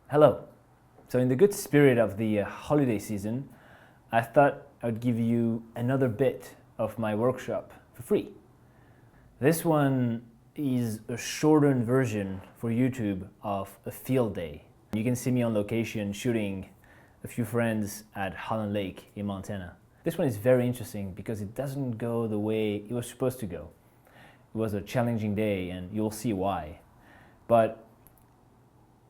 Hello. So in the good spirit of the holiday season, I thought I would give you another bit of my workshop for free. This one is a shortened version for YouTube of a field day. You can see me on location shooting a few friends at Holland Lake in Montana. This one is very interesting because it doesn't go the way it was supposed to go. It was a challenging day and you'll see why. But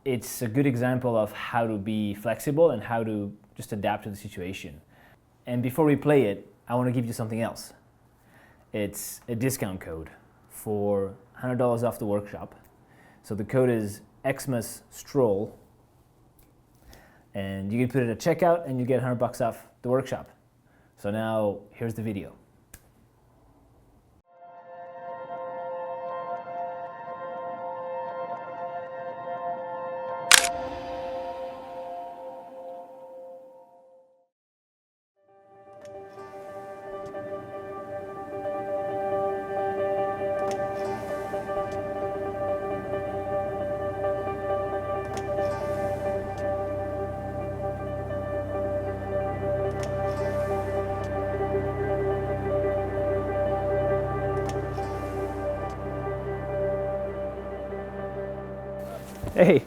it's a good example of how to be flexible and how to just adapt to the situation. And before we play it, I want to give you something else. It's a discount code for $100 off the workshop. So the code is Strohl, and you can put it at checkout and you get $100 off the workshop. So now here's the video. Hey,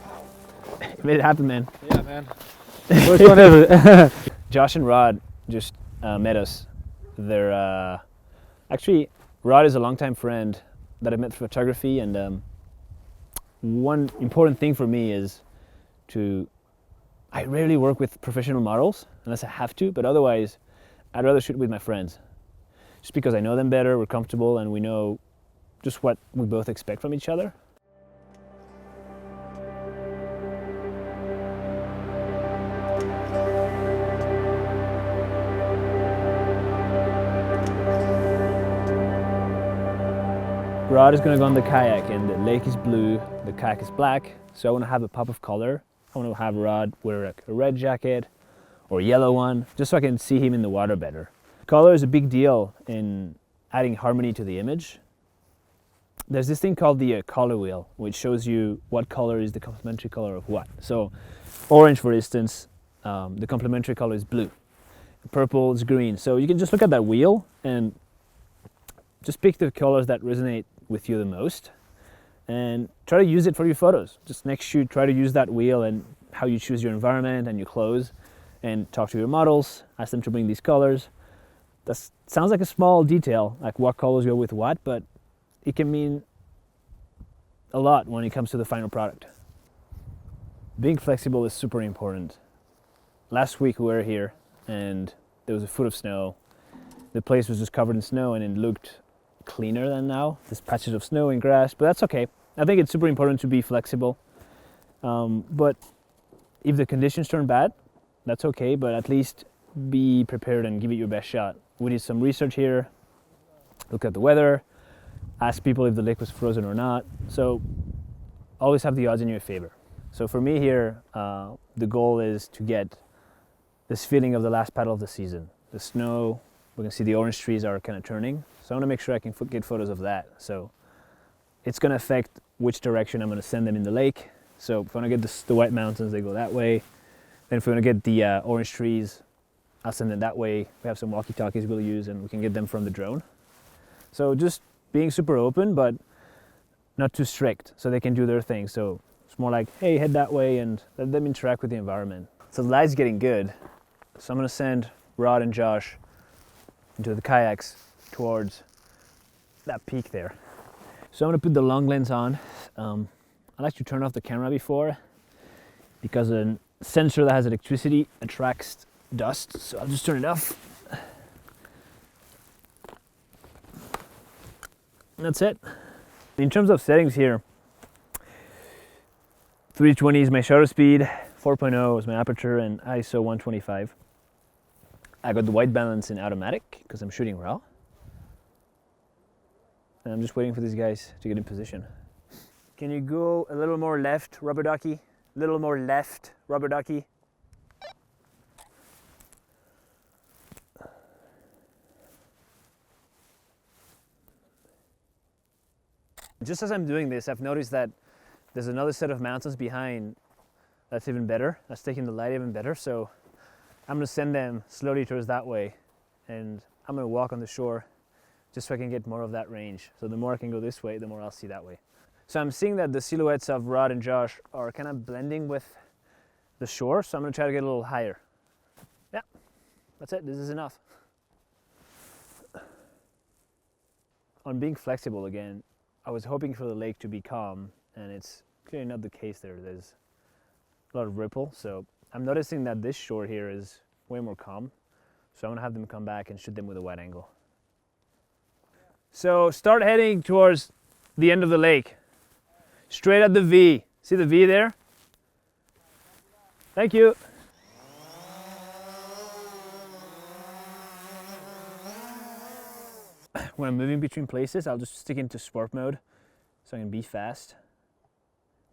you made it happen, man. Yeah, man. Which one is it? Josh and Rod just met us. They're actually, Rod is a longtime friend that I met through photography, and one important thing for me is I rarely work with professional models unless I have to, but otherwise I'd rather shoot with my friends. Just because I know them better, we're comfortable, and we know just what we both expect from each other. Rod is going to go on the kayak, and the lake is blue, the kayak is black, so I want to have a pop of color. I want to have Rod wear like a red jacket or a yellow one, just so I can see him in the water better. Color is a big deal in adding harmony to the image. There's this thing called the color wheel, which shows you what color is the complementary color of what. So orange, for instance, the complementary color is blue. Purple is green. So you can just look at that wheel and just pick the colors that resonate with you the most and try to use it for your photos. Just next shoot, try to use that wheel and how you choose your environment and your clothes, and talk to your models, ask them to bring these colors. That sounds like a small detail, like what colors go with what, but it can mean a lot when it comes to the final product. Being flexible is super important. Last week we were here and there was a foot of snow. The place was just covered in snow and it looked cleaner than now. There's patches of snow and grass, but that's okay. I think it's super important to be flexible. But if the conditions turn bad, that's okay, but at least be prepared and give it your best shot. We did some research here, look at the weather, ask people if the lake was frozen or not. So always have the odds in your favor. So for me here, the goal is to get this feeling of the last paddle of the season. The snow, we can see the orange trees are kind of turning. So I want to make sure I can get photos of that. So it's going to affect which direction I'm going to send them in the lake. So if I want to get the white mountains, they go that way. Then if we want to get the orange trees, I'll send them that way. We have some walkie-talkies we'll use and we can get them from the drone. So just being super open, but not too strict so they can do their thing. So it's more like, hey, head that way and let them interact with the environment. So the light's getting good. So I'm going to send Rod and Josh into the kayaks towards that peak there. So I'm going to put the long lens on. I like to turn off the camera before because a sensor that has electricity attracts dust. So I'll just turn it off. And that's it. In terms of settings here, 320 is my shutter speed, 4.0 is my aperture, and ISO 125. I got the white balance in automatic because I'm shooting raw. And I'm just waiting for these guys to get in position. Can you go a little more left, rubber ducky? A little more left, rubber ducky. Just as I'm doing this, I've noticed that there's another set of mountains behind That's even better. That's taking the light even better. So I'm gonna send them slowly towards that way, and I'm gonna walk on the shore just so I can get more of that range. So the more I can go this way, the more I'll see that way. So I'm seeing that the silhouettes of Rod and Josh are kind of blending with the shore, so I'm gonna try to get a little higher. Yeah, that's it, this is enough. On being flexible again, I was hoping for the lake to be calm, and it's clearly not the case there. There's a lot of ripple, so I'm noticing that this shore here is way more calm, so I'm gonna have them come back and shoot them with a wide angle. So start heading towards the end of the lake, straight at the V. See the V there? Thank you. When I'm moving between places, I'll just stick into sport mode so I can be fast.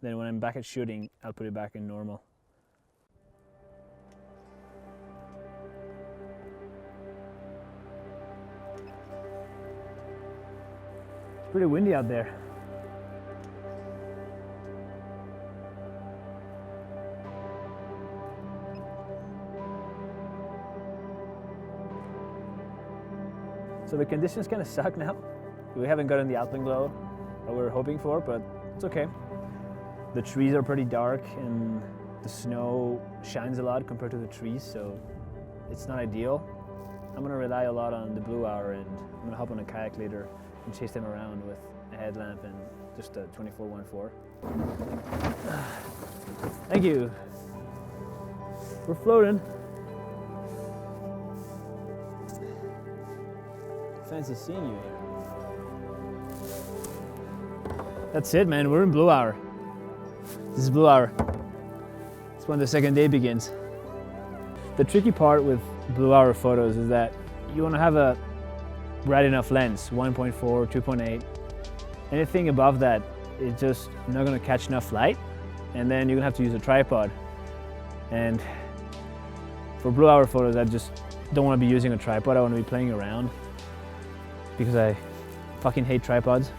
Then when I'm back at shooting, I'll put it back in normal. It's pretty windy out there. So the conditions kind of suck now. We haven't gotten the alpenglow that we were hoping for, but it's okay. The trees are pretty dark and the snow shines a lot compared to the trees, so it's not ideal. I'm gonna rely a lot on the blue hour, and I'm gonna hop on a kayak later and chase them around with a headlamp and just a 24-1.4. Thank you. We're floating. Fancy seeing you here. That's it, man. We're in blue hour. This is blue hour. It's when the second day begins. The tricky part with blue hour photos is that you want to have a right enough lens, 1.4, 2.8. Anything above that is just not going to catch enough light, and then you're going to have to use a tripod. And for blue hour photos, I just don't want to be using a tripod. I want to be playing around, because I fucking hate tripods.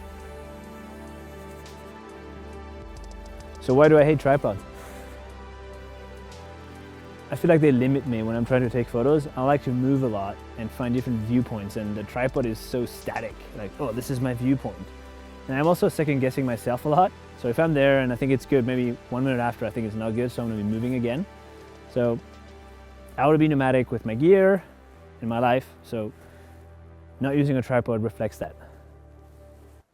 So why do I hate tripods? I feel like they limit me when I'm trying to take photos. I like to move a lot and find different viewpoints, and the tripod is so static. Like, oh, this is my viewpoint. And I'm also second guessing myself a lot. So if I'm there and I think it's good, maybe 1 minute after I think it's not good, so I'm gonna be moving again. So I want to be nomadic with my gear in my life, so not using a tripod reflects that.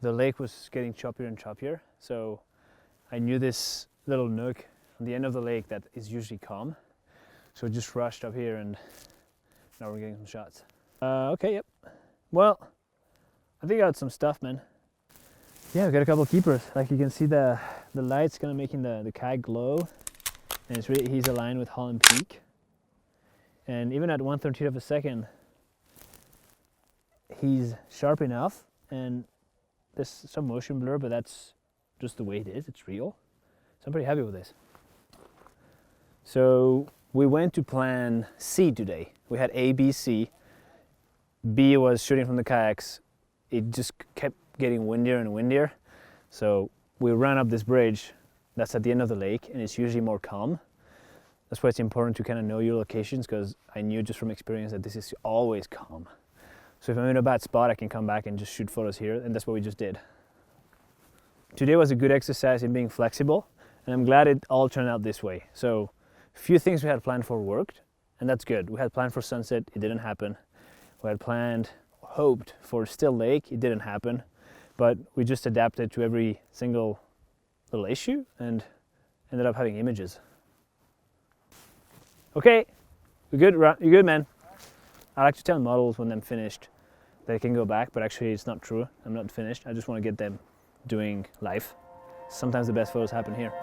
The lake was getting choppier and choppier, so I knew this little nook on the end of the lake that is usually calm. So I just rushed up here, and now we're getting some shots. Okay, yep. Well, I think I got some stuff, man. Yeah, we got a couple of keepers. Like you can see the light's kind of making the kayak glow, and he's aligned with Holland Peak. And even at 1/13 of a second, he's sharp enough, and there's some motion blur, but that's just the way it is. It's real. So I'm pretty happy with this. So we went to plan C today. We had A, B, C. B was shooting from the kayaks. It just kept getting windier and windier. So we ran up this bridge that's at the end of the lake, and it's usually more calm. That's why it's important to kind of know your locations, because I knew just from experience that this is always calm. So if I'm in a bad spot, I can come back and just shoot photos here, and that's what we just did. Today was a good exercise in being flexible, and I'm glad it all turned out this way. So a few things we had planned for worked, and that's good. We had planned for sunset, it didn't happen. We had hoped for still lake, it didn't happen. But we just adapted to every single little issue and ended up having images. Okay, you're good, man. I like to tell models when I'm finished they can go back, but actually it's not true. I'm not finished. I just want to get them doing life. Sometimes the best photos happen here.